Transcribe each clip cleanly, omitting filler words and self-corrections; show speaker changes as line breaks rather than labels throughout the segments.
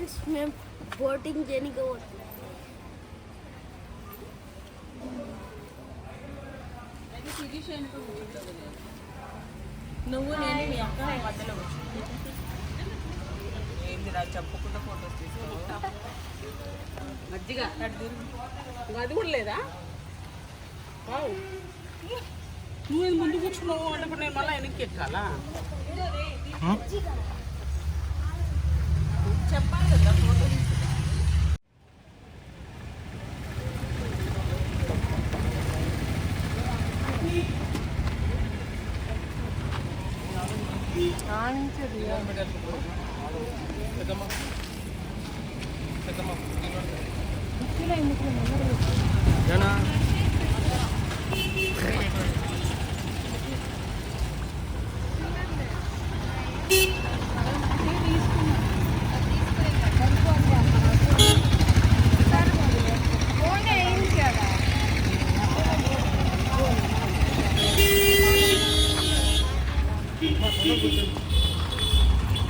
Friends మేము boating చేయడానికి పోతున్నాం.
నువ్వు నేను మీ అక్క మధ్యలో ఏంది రా చెప్పకుండా ఫోటోస్ తీసుకో. మజ్జిగ అది కూడా లేదా? నువ్వు ముందు కూర్చున్నావు అంటే ఇప్పుడు నేను మళ్ళీ వెనక్కి ఎక్కాలా? చెప్పాలి కదా ఫోటో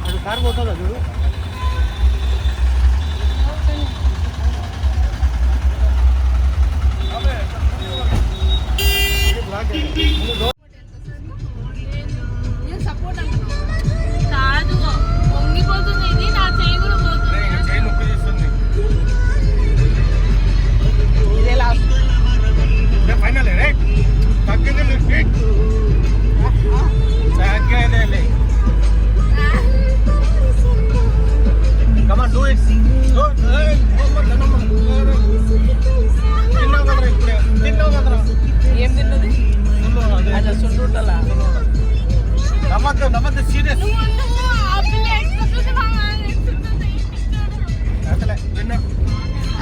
అది కార్ పోతుందా చూడు.
కాదు పొంగిపోతుంది, ఇది నా చేయి కూడా పోతుంది.
ఇదే లాస్ట్
ఫైనల్ తగ్గింది. Come on, do it. Do it.
ఏం తిన్నది? అదే సుండుంటలా
నమ్మద్దు సీరియస్.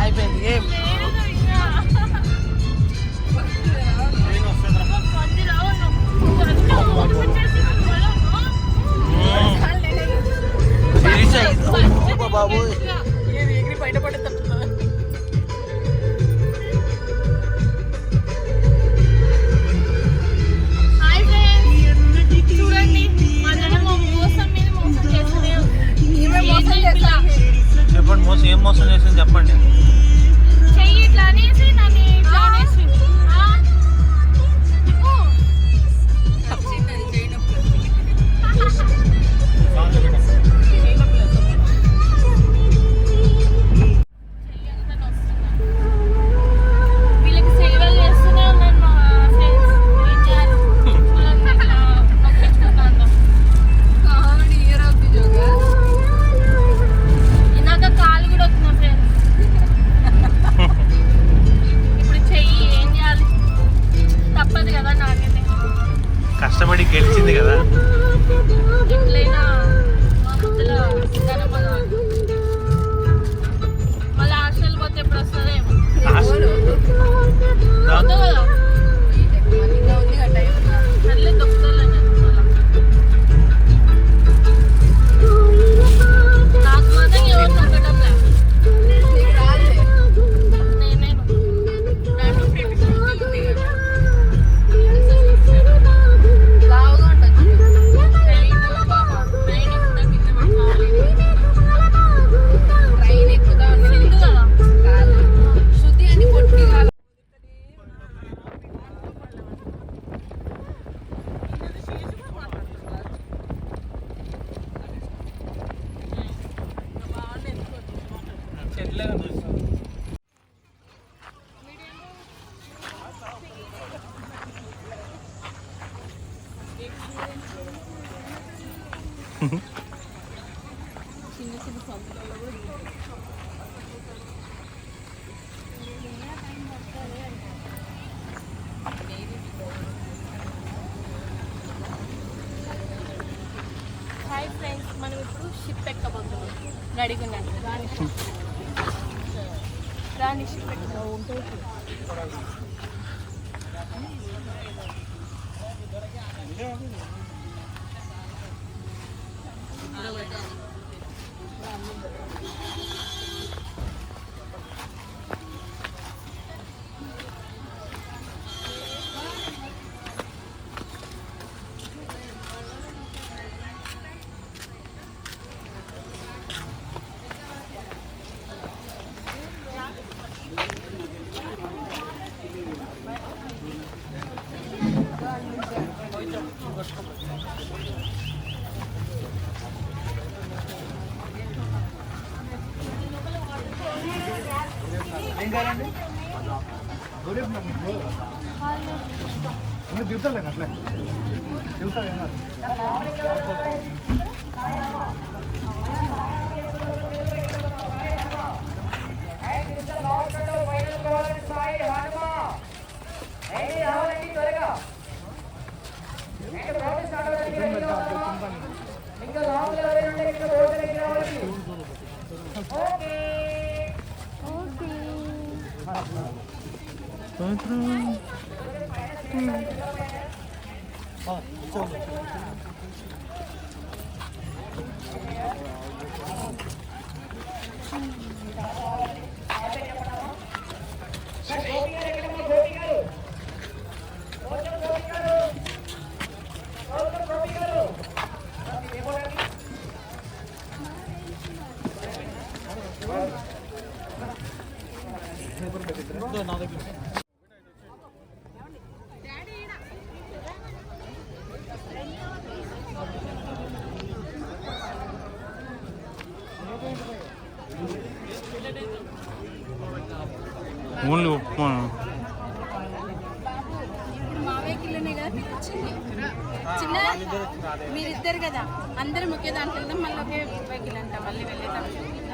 అయిపోయింది. ఏం
బాబు
ఎగిరి బయటపడే తప్పుతుంది.
చూడండి మోసం మీద మోసం చేస్తూనే
చెప్పండి. ఏం మోసం చేసింది చెప్పండి.
చెయ్యి ఇట్లా అనేసి నన్ను ఇట్లా అనేసి
కష్టపడి గెలిచింది కదా.
మళ్ళీ హాస్టల్ పోతే ఎప్పుడు వస్తుందేమో. అట్లే దొక్కుతలే నాకు మాత్రం ఎవరు దొక్కడం లేదు. హాయ్ ఫ్రెండ్స్, మనం ఇప్పుడు షిప్ ఎక్కబోతున్నాం. రెడీగా ఉన్నాను. రాని షిప్ ఎక్క ఉంటుంది.
దిగుతాలే అట్లే దిగుతా ఓన్లీ ఉప్మా
ఇప్పుడు మా వెహికల్లోనే కదా మీకు వచ్చింది చిన్న మీరిద్దరు కదా అందరం ఒకే దాంట్లో వెళ్దాం మళ్ళీ ఒకే వెహికల్ అంట మళ్ళీ వెళ్ళేద్దాం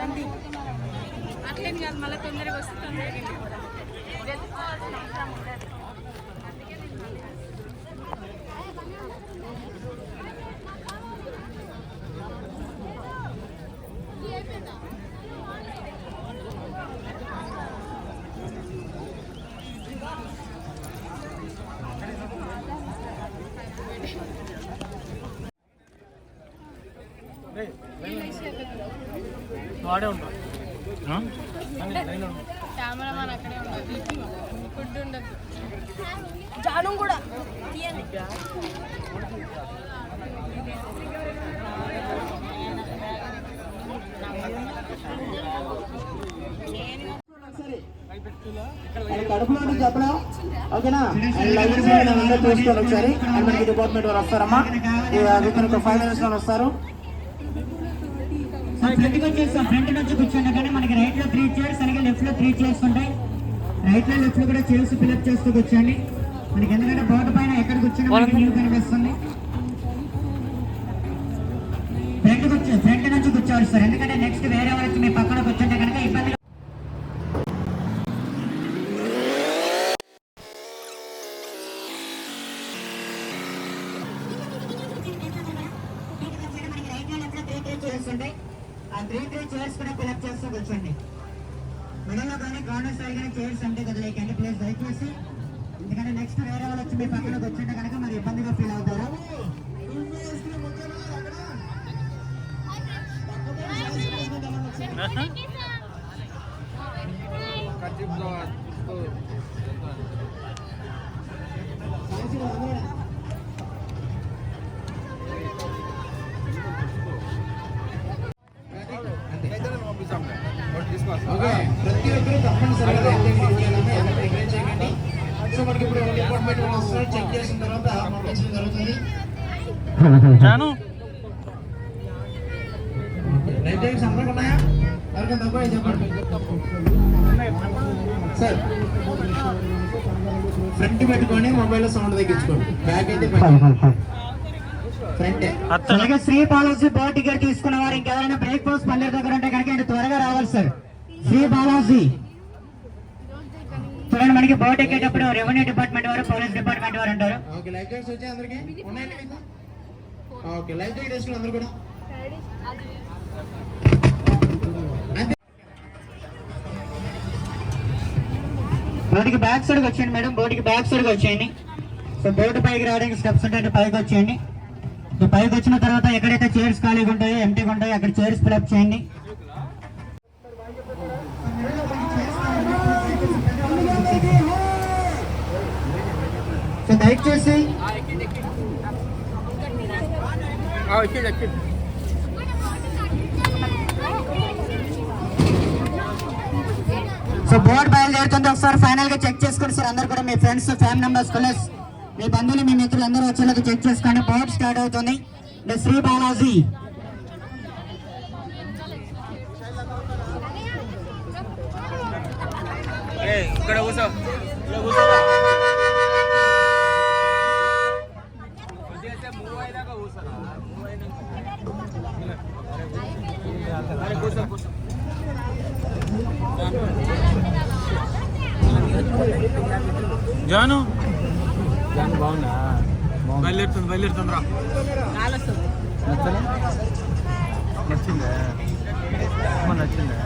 రండి అట్లేని కాదు మళ్ళీ తొందరగా వస్తే తొందరగా వెళ్ళిపోదాం వెతుక్కోవాల్సిన అవసరం ఉండదు అందుకే నేను మళ్ళీ
వాడే ఉంటాడు
కెమెరామాన్ అక్కడే ఉండదు ఫుడ్ ఉండదు జాను కూడా తీయండి
కడుపులో చెప్పడం ఓకేనా చూసుకోవాలి ఒకసారి మనకి డిపార్ట్మెంట్ వారు వస్తారమ్మా విత్ 5 minutes లో వస్తారు. ఫ్రంట్కి వచ్చేస్తాం. ఫ్రంట్ నుంచి కూర్చోండి కానీ మనకి రైట్ లో 3 చైర్స్ అలాగే లెఫ్ట్ లో 3 చైర్స్ ఉంటాయి. రైట్ లో లెఫ్ట్ లో కూడా చైర్స్ ఫిల్అప్ చేస్తూ కూర్చోండి. మనకి ఎందుకంటే బోర్డు పైన ఎక్కడ కూర్చొని మనకి వ్యూ కనిపిస్తుంది. ఫ్రంట్ నుంచి కూర్చోవాలి సార్, ఎందుకంటే నెక్స్ట్ వేరే వాళ్ళు వచ్చి మీ పక్కన కూర్చుంటే కనుక ఇబ్బంది. ఆ 3 చైర్స్ కూడా ఫిల్అప్ చేస్తూ కూర్చోండి. మిడిల్లో కానీ కార్నర్ సైడ్ కానీ చైర్స్ అంటే కదలేకండి ప్లీజ్ దయచేసి, ఎందుకంటే నెక్స్ట్ వేరే వాళ్ళు వచ్చి మీ పక్కన కూర్చుంటే కనుక మరి ఇబ్బందిగా ఫీల్ అవుతారు. ప్రతి ఒక్కరు తప్పనిసరిగా ఎంకరేజ్ చేయండి. సో మనకి ఇప్పుడు డిపార్ట్మెంట్ వస్తారు, చెక్ చేసిన తర్వాత పంపించడం జరుగుతుంది. రైట్ టైమ్స్ అందరికి ఉన్నాయా? ఎవరికైనా తక్కువ చెప్పండి సార్. ఫ్రంట్ పెట్టుకొని మొబైల్ సౌండ్ తగ్గించుకోండి. బ్యాక్ అయితే ఫ్రంట్. అలాగే శ్రీ బాలాజీ బోర్డు టికెట్ తీసుకున్న వారు ఇంకెవరైనా బ్రేక్ఫాస్ట్ పల్లె దగ్గర ఉంటే కనుక త్వరగా రావాలి సార్. శ్రీ బాలాజీ చూడండి, మనకి బోర్డు ఎక్కేటప్పుడు రెవెన్యూ డిపార్ట్మెంట్ వారు పోలీస్ డిపార్ట్మెంట్ వారు ఉంటారు. ఓకే, లైఫ్ జాకెట్స్ వచ్చాయి అందరికి? ఓకే, లైఫ్ జాకెట్ వేసుకుని అందరూ కూడా బోర్డుకి బ్యాక్ సైడ్కి వచ్చేయండి మేడం. బోర్డుకి బ్యాక్ సైడ్కి వచ్చేయండి. సో బోర్డు పైకి రావడానికి స్టెప్స్ ఉంటాయి, పైకి వచ్చేయండి. పైకి వచ్చిన తర్వాత ఎక్కడైతే చైర్స్ ఖాళీగా ఉంటాయో ఎంటీగా ఉంటాయో అక్కడ చైర్స్ ఫిల్అప్ చేయండి. సో దయచేసి సో బోర్డు బయలుదేరుతుంది, ఒకసారి ఫైనల్ గా చెక్ చేసుకోండి సార్. అందరు కూడా మీ ఫ్రెండ్స్, ఫ్యామిలీ మెంబర్స్, కొలీగ్స్, మీ బంధువులు, మీ మిత్రులు అందరూ వచ్చేలాగా చెక్ చేసుకోండి. బోర్డు స్టార్ట్ అవుతుంది. శ్రీ బాలాజీ
ఇక్కడ కూర్చో జాను బాగుందా బయలుదేరుతుంది రా నచ్చిందా నచ్చిందా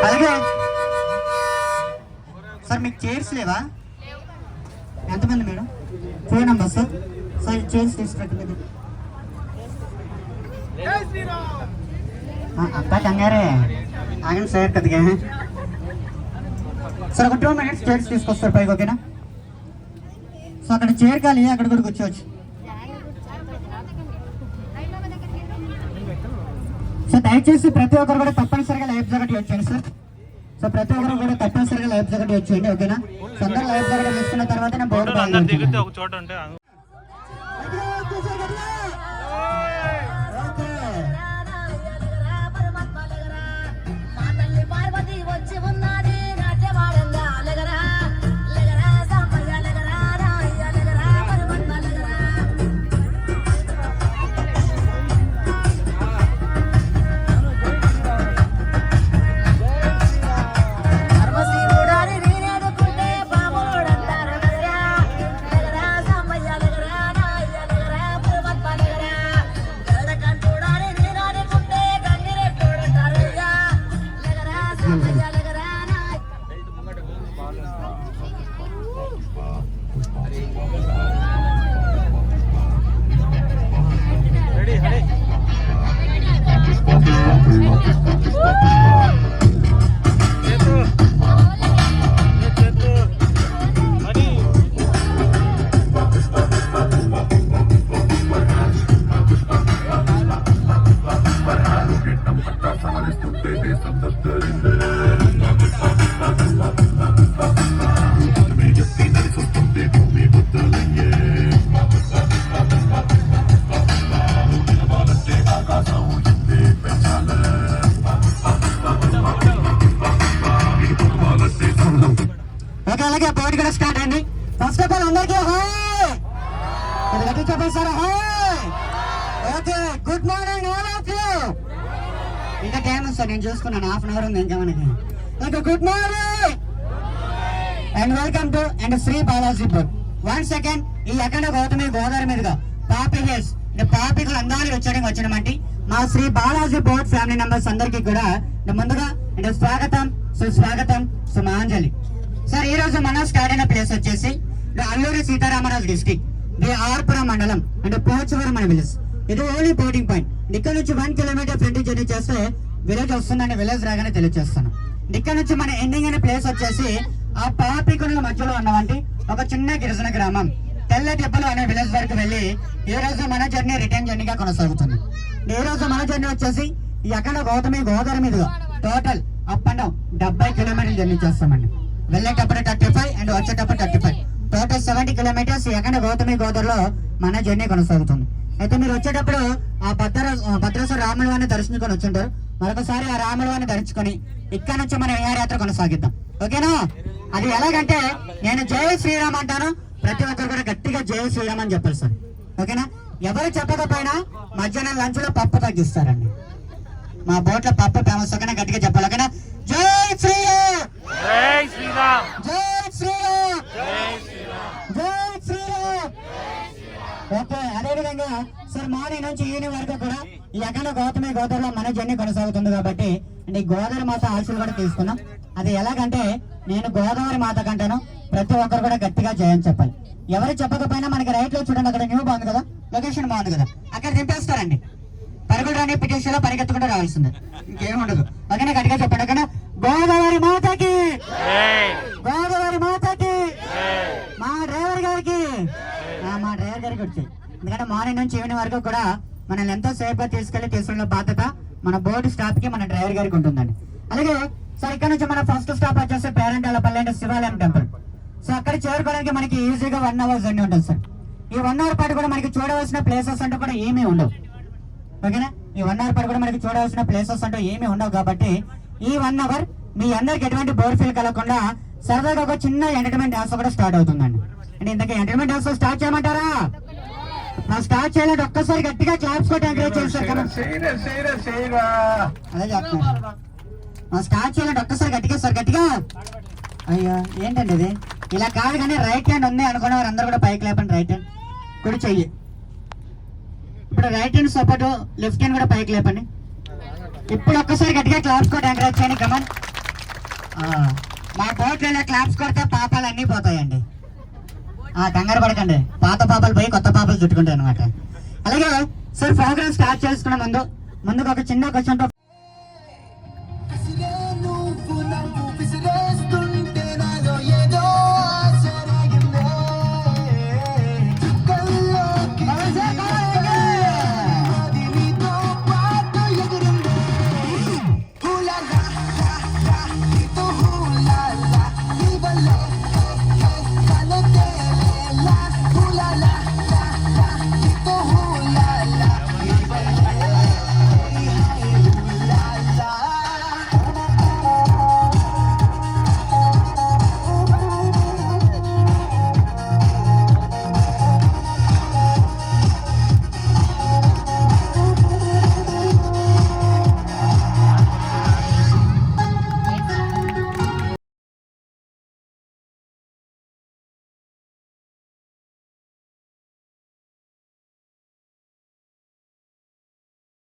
అలాగే సార్ మీకు చైర్స్ లేవా? ఎంతమంది madam? 4 numbers sir. Sir chairs తీసుకురండి. అబ్బా కంగారే ఆగండి సార్ కొద్దిగా. సార్ ఒక 2 minutes చైర్స్ తీసుకొస్తారు పైకి, ఓకేనా? సో అక్కడ చైర్ ఖాళీ, అక్కడ కూడా కూర్చోవచ్చు. సో దయచేసి ప్రతి ఒక్కరు కూడా తప్పనిసరిగా లైఫ్ జాకెట్ వచ్చేయండి సార్. సో ప్రతి ఒక్కరు కూడా తప్పనిసరిగా లైఫ్ జాకెట్ వచ్చేయండి, ఓకేనా? సో అందరూ లైఫ్ జాకెట్ తీసుకున్న తర్వాత నేను బోర్డు
ఒక చోట ఉంటే
అలాగే బోర్డు కూడా స్టార్ట్ అయింది. ఫస్ట్ ఆఫ్ ఆల్ అందరికీ గట్టి చెప్పండి sir. Okay, good morning all of you. ఇంకా టైం ఉంది సార్, నేను చూసుకున్నాను, 1/2 hour ఉంది ఇంకా మనకి. Okay, good morning and welcome to and Shri Balaji board. 1 second. ఈ అఖండ గౌతమి గోదావరి మీదుగా పాపి హిల్స్ పాపికులు అందరూ వచ్చినటువంటి మా Shri Balaji board family members అందరికీ కూడా ముందుగా స్వాగతం, సుస్వాగతం, సుమాంజలి. సార్ ఈ రోజు మనం స్టార్ట్ అయిన ప్లేస్ వచ్చేసి అల్లూరి సీతారామరాజు డిస్ట్రిక్ట్ ఆర్పురం మండలం అంటే పోచవరం అనే విలేజ్. ఇది ఓన్లీ బోర్డింగ్ పాయింట్. ఇక్కడ నుంచి 1 kilometer ఫ్రంట్ జర్నీ చేస్తే విలేజ్ వస్తుందని విలేజ్ రాగానే తెలియజేస్తాను. ఇక్కడ నుంచి మన ఎండింగ్ అనే ప్లేస్ వచ్చేసి ఆ పాపికుల మధ్యలో ఉన్నవంటి ఒక చిన్న గిరిజన గ్రామం తెల్ల దెబ్బలు అనే విలేజ్ వరకు వెళ్ళి ఈ రోజు మన జర్నీ రిటర్న్ జర్నీగా కొనసాగుతుంది. ఈ రోజు మన జర్నీ వచ్చేసి ఈ అక్కడ గౌతమి గోదావరి మీదుగా total up and down 70 kilometers journey చేస్తామండి. వెళ్ళేటప్పుడు 35 అండ్ వచ్చేటప్పుడు 35, టోటల్ 70 kilometers ఈ అక్కడ గౌతమి గోదావరిలో మన జర్నీ కొనసాగుతుంది. అయితే మీరు వచ్చేటప్పుడు ఆ భద్రేశ్వర రాముల వారిని దర్శించుకొని వచ్చింటారు. మరొకసారి ఆ రాముల వారిని దర్శించుకొని ఇక్కడ నుంచి మన విహారయాత్ర కొనసాగిద్దాం, ఓకేనా? అది ఎలాగంటే నేను జై శ్రీరామ్ అంటాను, ప్రతి ఒక్కరు కూడా గట్టిగా జై శ్రీరామ్ అని చెప్పాలి సార్, ఓకేనా? ఎవరు చెప్పకపోయినా మధ్యాహ్నం లంచ్ లో పప్పు తగ్గిస్తారండి. మా బోట్ లో పప్పు ఫేమస్, ఓకేనా? గట్టిగా చెప్పాలి, ఓకేనా? జై శ్రీరామ్,
జై శ్రీరామ్,
జై శ్రీరామ్,
జై శ్రీరామ్,
జై శ్రీరామ్. ఓకే, అదే విధంగా సార్ మార్నింగ్ నుంచి ఈవినింగ్ వరకు కూడా ఈ అఖండ గౌతమి గోదావరిలో మన జర్నీ కొనసాగుతుంది కాబట్టి ఈ గోదావరి మాత ఆశలు కూడా తీసుకున్నాం. అది ఎలాగంటే నేను గోదావరి మాత కంటాను, ప్రతి ఒక్కరు కూడా గట్టిగా జయం చెప్పాలి. ఎవరు చెప్పకపోయినా మనకి రైట్ లో చూడండి, అక్కడ న్యూ బాగుంది కదా, లొకేషన్ బాగుంది కదా, అక్కడ దింపేస్తారండి. పరుగులు రాని పిటిషన్ లో పరిగెత్తుకుంటూ రావాల్సిందే, ఇంకేముండదు, ఓకేనా? గట్టిగా చెప్పండి, ఓకేనా? గోదావరి మాతకి, గోదావరి మాతకి, మా డ్రైవర్ గారికి వచ్చాయి. ఎందుకంటే మార్నింగ్ నుంచి ఈవినింగ్ వరకు కూడా మనల్ని ఎంతో సేఫ్ గా తీసుకెళ్లి బాధ్యత మన బోర్డు స్టాఫ్ కి, మన డ్రైవర్ గారికి ఉంటుందండి. అలాగే సార్ ఇక్కడ నుంచి మన ఫస్ట్ స్టాప్ వచ్చేసి పేరంటాలపల్లి అంటే శివాలయం టెంపుల్. సో అక్కడ చేరుకోవడానికి మనకి ఈజీగా 1 hour జర్నీ ఉంటుంది సార్. ఈ 1 hour పాటు కూడా మనకి చూడవలసిన ప్లేసెస్ అంటే కూడా ఏమీ ఉండవు, ఓకేనా? ఈ 1 అవర్ పాటు కూడా మనకి చూడవలసిన ప్లేసెస్ అంటూ ఏమీ ఉండవు కాబట్టి ఈ 1 అవర్ మీ అందరికి ఎటువంటి బోర్ ఫీల్ కలగకుండా సరదాగా ఒక చిన్న ఎంటర్టైన్మెంట్ డాన్స్ కూడా స్టార్ట్ అవుతుందండి. అంటే ఇంతకీ ఎంటర్టైన్మెంట్ డాన్స్ స్టార్ట్ చేయమంటారా? మనం స్టార్ట్ చేయాలంటే ఒక్కసారి గట్టిగా క్లాప్స్ కొట్టి ఎంకరేజ్ చేస్తారు కదా. అదే చెప్తున్నాను, మనం స్టార్ట్ చేయాలంటే ఒక్కసారి గట్టిగా సార్ గట్టిగా. అయ్యో ఏంటండి ఇది ఇలా కాదు కానీ రైట్ హ్యాండ్ ఉంది అనుకున్న వారు అందరూ కూడా పైకి లేపండి. రైట్ హ్యాండ్ కుడి చెయ్యి. ఇప్పుడు right hand support, left hand కూడా పైకి లేపండి. ఇప్పుడు ఒక్కసారి గట్టిగా క్లాప్స్ కొట్టి ఎంకరేజ్ చేయండి. కమన్. మా బోట్లో క్లాప్స్ కొడితే పాపాలు అన్నీ పోతాయండి. కంగారు పడకండి, పాత పాపాలు పోయి కొత్త పాపాలు చుట్టుకుంటాయి అనమాట. అలాగే సార్ ప్రోగ్రామ్ స్టార్ట్ చేసుకున్న ముందుకు ఒక చిన్న క్వశ్చన్